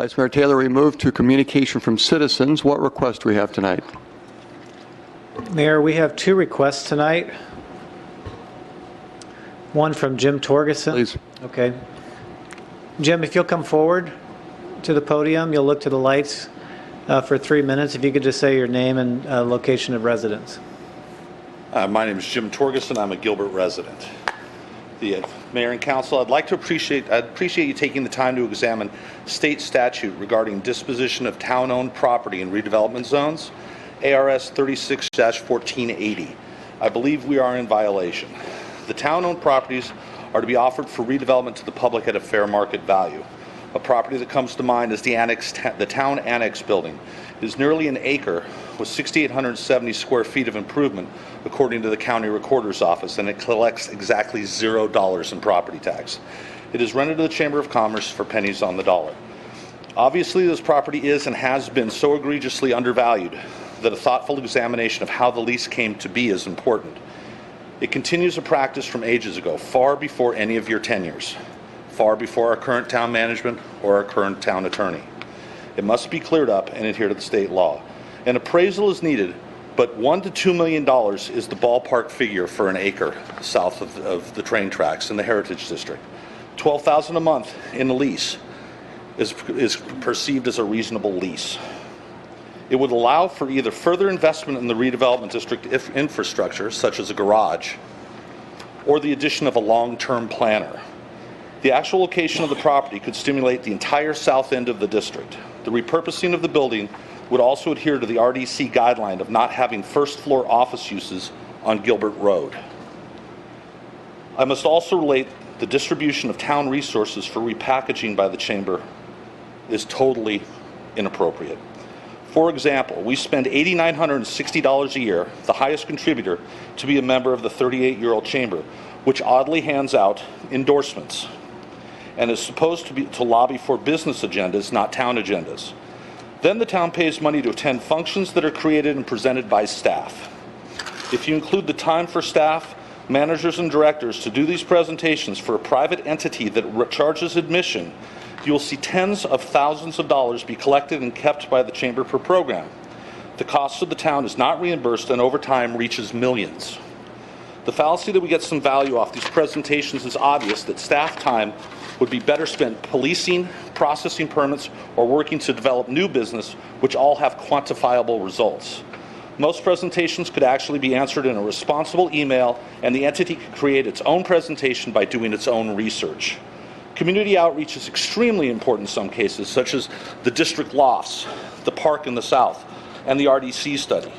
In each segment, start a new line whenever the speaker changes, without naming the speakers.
Vice Mayor Taylor, we move to communication from citizens. What request do we have tonight?
Mayor, we have 2 requests tonight. One from Jim Torgeson.
Please.
Okay. Jim, if you'll come forward to the podium, you'll look to the lights for 3 minutes. If you could just say your name and location of residence.
My name is Jim Torgeson. I'm a Gilbert resident. The Mayor and Council, I'd appreciate you taking the time to examine state statute regarding disposition of town-owned property in redevelopment zones, ARS 36-1480. I believe we are in violation. The town-owned properties are to be offered for redevelopment to the public at a fair market value. A property that comes to mind is the town annex building. It is nearly an acre with 6,870 square feet of improvement, according to the county recorder's office, and it collects exactly $0 in property tax. It is rented to the Chamber of Commerce for pennies on the dollar. Obviously, this property is and has been so egregiously undervalued that a thoughtful examination of how the lease came to be is important. It continues a practice from ages ago, far before any of your tenures, far before our current town management or our current town attorney. It must be cleared up and adhere to the state law. An appraisal is needed, but $1 to $2 million is the ballpark figure for an acre south of the train tracks in the Heritage District. $12,000 a month in the lease is perceived as a reasonable lease. It would allow for either further investment in the redevelopment district infrastructure, such as a garage, or the addition of a long-term planner. The actual location of the property could stimulate the entire south end of the district. The repurposing of the building would also adhere to the RDC guideline of not having first-floor office uses on Gilbert Road. I must also relate the distribution of town resources for repackaging by the Chamber is totally inappropriate. For example, we spend $8,960 a year, the highest contributor, to be a member of the 38-year-old Chamber, which oddly hands out endorsements and is supposed to lobby for business agendas, not town agendas. Then the town pays money to attend functions that are created and presented by staff. If you include the time for staff, managers, and directors to do these presentations for a private entity that charges admission, you will see tens of thousands of dollars be collected and kept by the Chamber per program. The cost of the town is not reimbursed and over time reaches millions. The fallacy that we get some value off these presentations is obvious that staff time would be better spent policing, processing permits, or working to develop new business, which all have quantifiable results. Most presentations could actually be answered in a responsible email, and the entity could create its own presentation by doing its own research. Community outreach is extremely important in some cases, such as the district lofts, the park in the south, and the RDC study.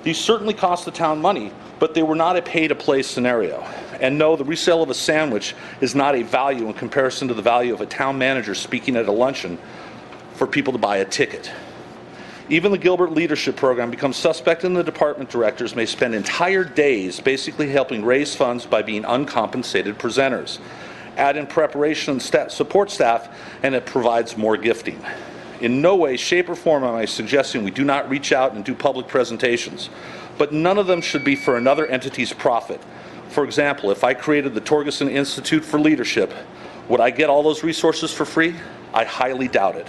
These certainly cost the town money, but they were not a pay-to-play scenario. And no, the resale of a sandwich is not a value in comparison to the value of a town manager speaking at a luncheon for people to buy a ticket. Even the Gilbert Leadership Program becomes suspect, and the department directors may spend entire days basically helping raise funds by being uncompensated presenters. Add in preparation and support staff, and it provides more gifting. In no way, shape, or form am I suggesting we do not reach out and do public presentations, but none of them should be for another entity's profit. For example, if I created the Torgeson Institute for Leadership, would I get all those resources for free? I highly doubt it.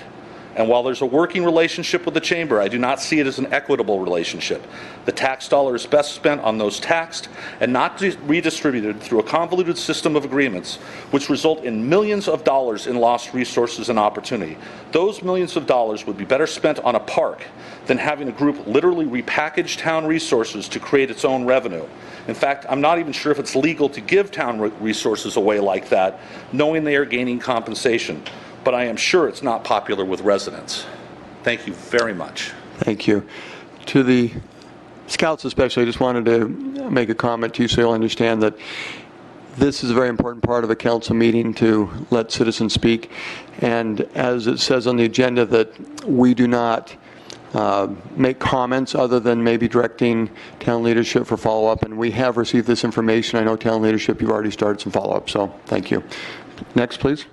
And while there's a working relationship with the Chamber, I do not see it as an equitable relationship. The tax dollar is best spent on those taxed and not redistributed through a convoluted system of agreements, which result in millions of dollars in lost resources and opportunity. Those millions of dollars would be better spent on a park than having a group literally repackage town resources to create its own revenue. In fact, I'm not even sure if it's legal to give town resources away like that, knowing they are gaining compensation. But I am sure it's not popular with residents. Thank you very much.
Thank you. To the Scouts especially, I just wanted to make a comment to you so you'll understand that this is a very important part of a council meeting to let citizens speak. And as it says on the agenda, that we do not make comments other than maybe directing town leadership for follow-up. And we have received this information. I know town leadership, you've already started some follow-up, so thank you. Next, please.